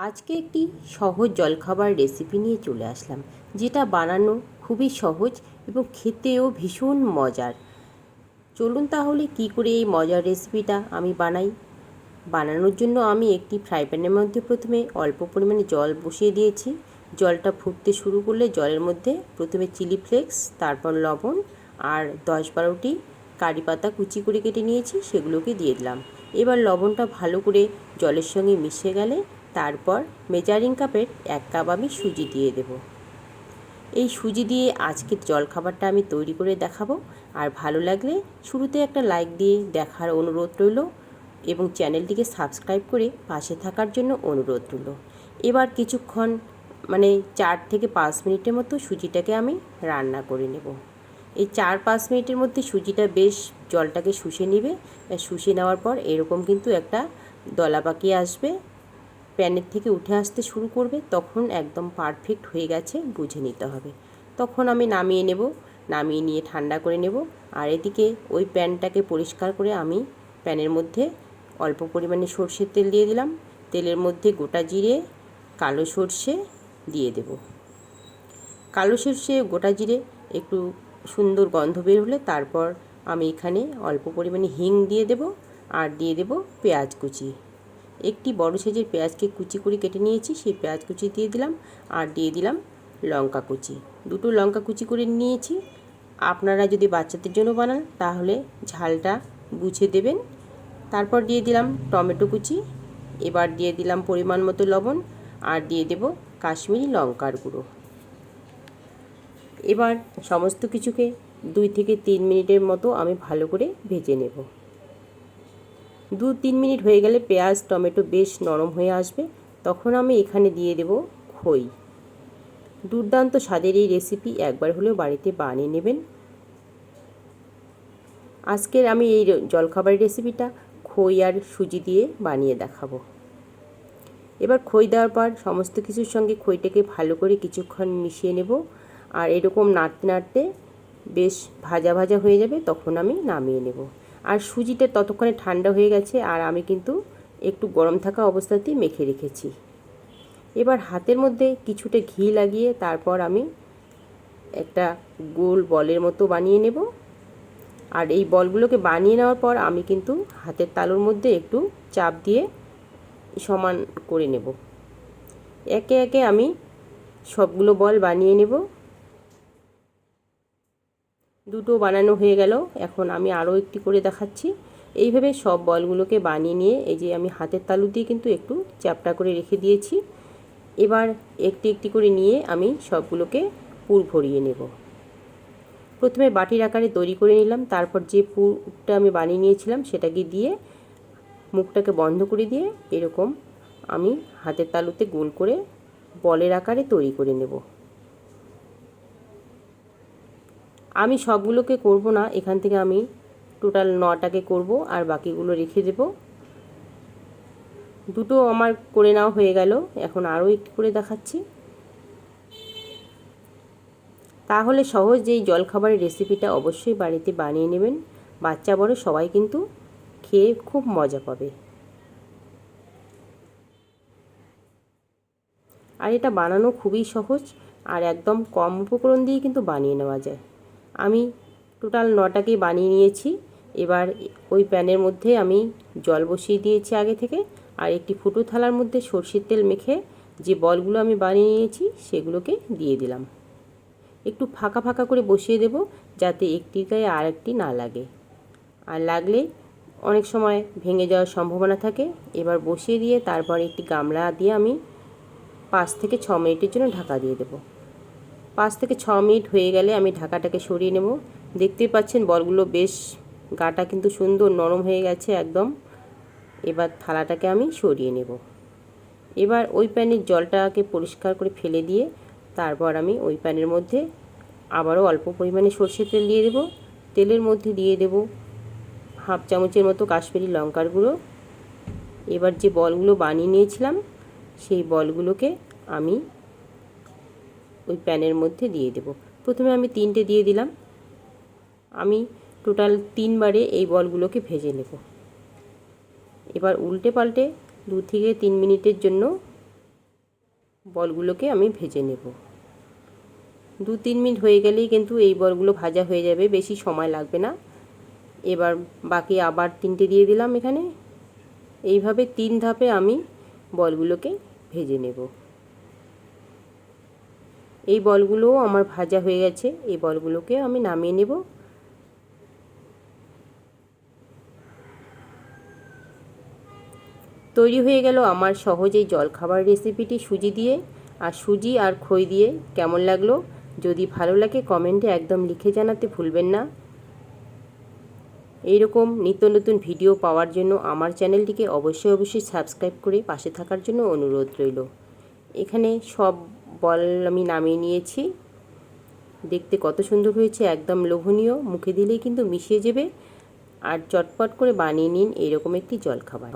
আজকে একটি সহজ জলখাবার রেসিপি নিয়ে চলে আসলাম, যেটা বানানো খুবই সহজ এবং খেতেও ভীষণ মজার। চলুন তাহলে কি করে এই মজার রেসিপিটা আমি বানাই। বানানোর জন্য আমি একটি ফ্রাই প্যানের মধ্যে প্রথমে অল্প পরিমাণে জল বসিয়ে দিয়েছি। জলটা ফুটতে শুরু করলে জলের মধ্যে প্রথমে চিলি ফ্লেক্স, তারপর লবণ আর 10-12টি কারি পাতা কুচি করে কেটে নিয়েছি, সেগুলোকে দিয়ে দিলাম। এবার লবণটা ভালো করে জলের সঙ্গে মিশে গেলে তারপর মেজারিং কাপের 1 কাপ আমি সুজি দিয়ে দেব। এই সুজি দিয়ে আজকের জলখাবারটা আমি তৈরি করে দেখাবো। আর ভালো লাগলে শুরুতে একটা লাইক দিয়ে দেখার অনুরোধ রইল এবং চ্যানেলটিকে সাবস্ক্রাইব করে পাশে থাকার জন্য অনুরোধ রইল। এবার কিছুক্ষণ 4 থেকে 5 মিনিটের মতো সুজিটাকে আমি রান্না করে নেব। এই 4-5 মিনিটের মধ্যে সুজিটা বেশ জলটাকে শুষে নেবে। শুষে নেওয়ার পর এরকম কিন্তু একটা দলা পাকিয়ে আসবে, প্যানের থেকে উঠে আসতে শুরু করবে, তখন একদম পারফেক্ট হয়ে গেছে বুঝে নিতে হবে। তখন আমি নামিয়ে নেব, নামিয়ে নিয়ে ঠান্ডা করে নেব। আর এদিকে ওই প্যানটাকে পরিষ্কার করে আমি প্যানের মধ্যে অল্প পরিমাণে সর্ষের তেল দিয়ে দিলাম। তেলের মধ্যে গোটা জিরে, কালো সর্ষে দিয়ে দেব। কালো সর্ষে গোটা জিরে একটু সুন্দর গন্ধ বের হলে তারপর আমি এখানে অল্প পরিমাণে হিং দিয়ে দেব আর দিয়ে দেব পেঁয়াজ কুচি। একটি বড় সাইজের পেঁয়াজকে কুচি করে কেটে নিয়েছি, সেই পেঁয়াজ কুচি দিয়ে দিলাম আর দিয়ে দিলাম লঙ্কা কুচি। দুটো লঙ্কা কুচি করে নিয়েছি। আপনারা যদি বাচ্চাদের জন্য বানান তাহলে ঝালটা বুঝে দেবেন। তারপর দিয়ে দিলাম টমেটো কুচি। এবার দিয়ে দিলাম পরিমাণ মতো লবণ আর দিয়ে দেব কাশ্মীরি লঙ্কার গুঁড়ো। এবার সমস্ত কিছুকে 2 থেকে 3 মিনিটের মতো আমি ভালো করে ভেজে নেব। 2-3 মিনিট হয়ে গেলে পেঁয়াজ টমেটো বেশ নরম হয়ে আসবে, তখন আমি এখানে দিয়ে দেব খই। দুর্দান্ত স্বাদের এই রেসিপি একবার হলেও বাড়িতে বানিয়ে নেবেন। আজকের আমি এই জলখাবারের রেসিপিটা খই আর সুজি দিয়ে বানিয়ে দেখাবো। এবার খই দেওয়ার পর সমস্ত কিছুর সঙ্গে খইটাকে ভালো করে কিছুক্ষণ মিশিয়ে নেব। আর এরকম নাড়তে নাড়তে বেশ ভাজা ভাজা হয়ে যাবে, তখন আমি নামিয়ে নেব। আর সুজিটা ততক্ষণে ঠান্ডা হয়ে গেছে আর আমি কিন্তু একটু গরম থাকা অবস্থাতেই মেখে রেখেছি। এবার হাতের মধ্যে কিছুটা ঘি লাগিয়ে তারপর আমি একটা গোল বলের মতো বানিয়ে নেব। আর এই বলগুলোকে বানিয়ে নেওয়ার পর আমি কিন্তু হাতের তালুর মধ্যে একটু চাপ দিয়ে সমান করে নেব। একে একে আমি সবগুলো বল বানিয়ে নেব। দুটো বানানো হয়ে গেল, এখন আমি আরও একটি করে দেখাচ্ছি। এইভাবে সব বলগুলোকে বানিয়ে নিয়ে এই যে আমি হাতের তালু দিয়ে কিন্তু একটু চ্যাপটা করে রেখে দিয়েছি। এবার একটি একটি করে নিয়ে আমি সবগুলোকে পুর ভরিয়ে নেব। প্রথমে বাটির আকারে তৈরি করে নিলাম, তারপর যে পুরটা আমি বানিয়ে নিয়েছিলাম সেটাকে দিয়ে মুখটাকে বন্ধ করে দিয়ে এরকম আমি হাতের তালুতে গোল করে বলের আকারে তৈরি করে নেব। আমি সবগুলোকে করব না, এখান থেকে আমি টোটাল 9টাকে করব আর বাকিগুলো রেখে দেব। দুটো আমার করে নেওয়া হয়ে গেল, এখন আরও একটু করে দেখাচ্ছি। তাহলে সহজ এই জলখাবারের রেসিপিটা অবশ্যই বাড়িতে বানিয়ে নেবেন। বাচ্চা বড় সবাই কিন্তু খেয়ে খুব মজা পাবে। আর এটা বানানো খুবই সহজ আর একদম কম উপকরণ দিয়ে কিন্তু বানিয়ে নেওয়া যায়। আমি টোটাল 9টাকেই বানিয়ে নিয়েছি। এবার ওই প্যানের মধ্যে আমি জল বসিয়ে দিয়েছি আগে থেকে, আর একটি ফুটো থালার মধ্যে সরষের তেল মেখে যে বলগুলো আমি বানিয়ে নিয়েছি সেগুলোকে দিয়ে দিলাম। একটু ফাঁকা ফাঁকা করে বসিয়ে দেব যাতে একটির গায়ে আর একটি না লাগে, আর লাগলে অনেক সময় ভেঙে যাওয়ার সম্ভাবনা থাকে। এবার বসিয়ে দিয়ে তারপর একটি গামলা দিয়ে আমি 5 থেকে 6 মিনিটের জন্য ঢাকা দিয়ে দেব। 5 থেকে 6 মিনিট হয়ে গেলে আমি ঢাকাটাকে সরিয়ে নেব। দেখতেই পাচ্ছেন বলগুলো বেশ গাটা কিন্তু সুন্দর নরম হয়ে গেছে একদম। এবার থালাটাকে আমি সরিয়ে নেব। এবার ওই প্যানের জলটাকে পরিষ্কার করে ফেলে দিয়ে তারপর আমি ওই প্যানের মধ্যে আবারও অল্প পরিমাণে সরষের তেল দিয়ে দেব। তেলের মধ্যে দিয়ে দেব হাফ চামচের মতো কাশ্মীরি লঙ্কার গুঁড়ো। এবার যে বলগুলো বানিয়ে নিয়েছিলাম সেই বলগুলোকে আমি ওই প্যানের মধ্যে দিয়ে দেব। প্রথমে আমি 3টে দিয়ে দিলাম। আমি টোটাল 3বারে এই বলগুলোকে ভেজে নেব। এবার উল্টে পাল্টে 2 থেকে 3 মিনিটের জন্য বলগুলোকে আমি ভেজে নেব। 2-3 মিনিট হয়ে গেলেই কিন্তু এই বলগুলো ভাজা হয়ে যাবে, বেশি সময় লাগবে না। এবার বাকি আবার 3টে দিয়ে দিলাম এখানে। এইভাবে 3 ধাপে আমি বলগুলোকে ভেজে নেব। এই বলগুলোও আমার ভাজা হয়ে গেছে, এই বলগুলোকে আমি নামিয়ে নেব। তৈরি হয়ে গেল আমার সহজ এই জলখাবার রেসিপিটি সুজি দিয়ে। আর সুজি আর খই দিয়ে কেমন লাগলো যদি ভালো লাগে কমেন্টে একদম লিখে জানাতে ভুলবেন না। এইরকম নিত্য নতুন ভিডিও পাওয়ার জন্য আমার চ্যানেলটিকে অবশ্যই সাবস্ক্রাইব করে পাশে থাকার জন্য অনুরোধ রইল। এখানে সব বল আমি নামিয়ে নিয়েছি। দেখতে কত সুন্দর হয়েছে, একদম লোভনীয়, মুখে দিলেই কিন্তু মিশে যাবে। আর চটপট করে বানিয়ে নিন এরকম একটি জলখাবার।